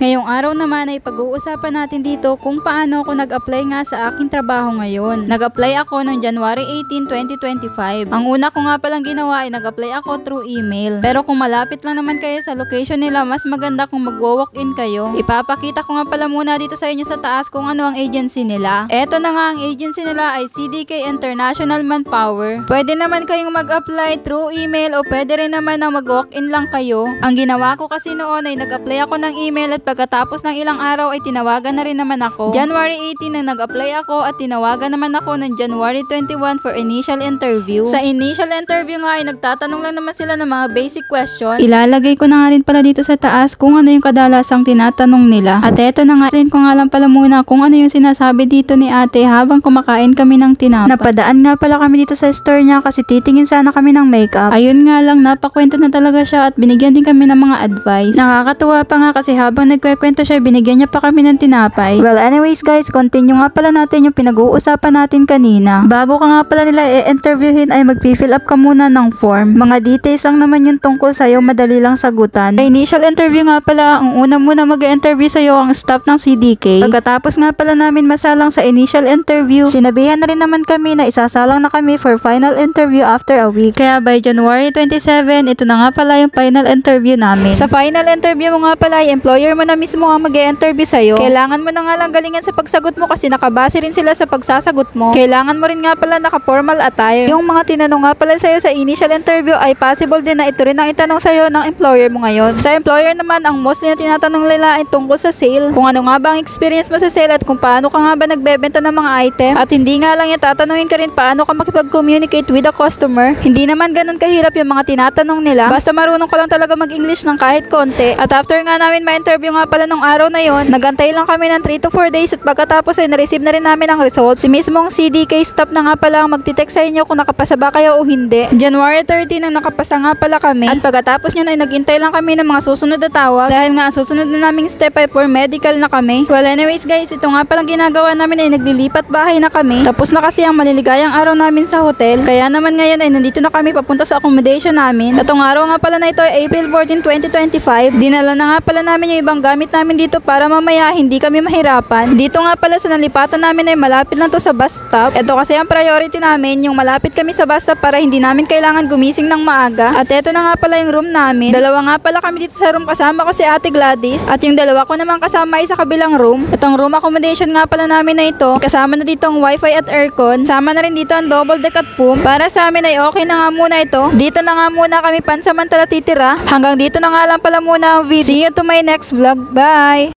Ngayong araw naman ay pag-uusapan natin dito kung paano ako nag-apply nga sa aking trabaho ngayon. Nag-apply ako noong January 18, 2025. Ang una ko nga palang ginawa ay nag-apply ako through email. Pero kung malapit lang naman kayo sa location nila, mas maganda kung mag-walk-in kayo. Ipapakita ko nga pala muna dito sa inyo sa taas kung ano ang agency nila. Eto na nga, ang agency nila ay CDK International Manpower. Pwede naman kayong mag-apply through email o pwede rin naman na mag-walk-in lang kayo. Ang ginawa ko kasi noon ay nag-apply ako ng email at pagkatapos ng ilang araw ay tinawagan na rin naman ako. January 18 na nag-apply ako at tinawagan naman ako ng January 21 for initial interview. Sa initial interview nga ay nagtatanong lang naman sila ng mga basic question. Ilalagay ko na nga rin pala dito sa taas kung ano yung kadalasang tinatanong nila. At eto na nga, rin ko nga lang pala muna kung ano yung sinasabi dito ni ate habang kumakain kami ng tinapay. Napadaan nga pala kami dito sa store niya kasi titingin sana kami ng makeup. Ayun nga lang, napakwento na talaga siya at binigyan din kami ng mga advice. Nakakatuwa pa nga kasi habang nagkwekwento siya, binigyan niya pa kami ng tinapay. Well, anyways guys, continue nga pala natin yung pinag-uusapan natin kanina. Bago ka nga pala nila i-interviewin ay mag-fill up ka muna ng form. Mga details lang naman yung tungkol sa'yo, madali lang sagutan. Sa initial interview nga pala, ang una muna mag-interview sa'yo ang staff ng CDK. Pagkatapos nga pala namin masalang sa initial interview, sinabihan na rin naman kami na isasalang na kami for final interview after a week. Kaya by January 27, ito na nga pala yung final interview namin. Sa final interview mo nga pala, yung employer mo na mismo ang mag-interview sa'yo. Kailangan mo na nga lang galingan sa pagsagot mo kasi nakabase rin sila sa pagsasagot mo. Kailangan mo rin nga pala naka-formal attire. Yung mga tinanong nga pala sa'yo sa initial interview ay possible din na ito rin ang itanong sa'yo ng employer mo ngayon. Sa employer naman, ang mostly na tinatanong nila ay tungkol sa sale. Kung ano nga ba ang experience mo sa sale at kung paano ka nga ba nagbebenta ng mga item. At hindi nga lang yung tatanungin ka rin paano ka makipag-communicate with the customer. Hindi naman ganun kahirap yung mga tinatanong nila. Basta marunong ka lang talaga mag-English ng kahit konti. At after nga namin ma-interview nga pala nung araw na yon, nagantay lang kami ng 3 to 4 days at pagkatapos ay na-receive na rin namin ang results. Si mismong CDK staff na nga pala ang magtitext sa inyo kung nakapasa ba kayo o hindi. January 30 nang nakapasa nga pala kami. At pagkatapos nyo ay naghintay lang kami ng mga susunod na tawag dahil nga ang susunod na naming step ay for medical na kami. Well, anyways guys, ito nga palang ginagawa namin ay naglilipat bahay na kami. Tapos na kasi ang maliligayang araw namin sa hotel. Kaya naman ngayon ay nandito na kami papunta sa accommodation namin. Itong araw nga pala na ito ay April 14, 2025. Dinala na nga pala namin yung ibang gamit namin dito para mamaya hindi kami mahirapan. Dito nga pala sa nalipatan namin ay malapit lang to sa bus stop. Ito kasi ang priority namin, yung malapit kami sa bus stop para hindi namin kailangan gumising ng maaga. At ito na nga pala yung room namin. Dalawa nga pala kami dito sa room, kasama ko si Ate Gladys. At yung dalawa ko naman kasama ay sa kabilang room. Itong room accommodation nga pala namin na ito, kasama na dito ang wifi at aircon. Sama na rin dito ang double deck at pool. Para sa amin ay okay na nga muna ito. Dito na nga muna kami pansamantala titira. Hanggang dito na nga lang pala muna ang video. See you to my next vlog. Bye!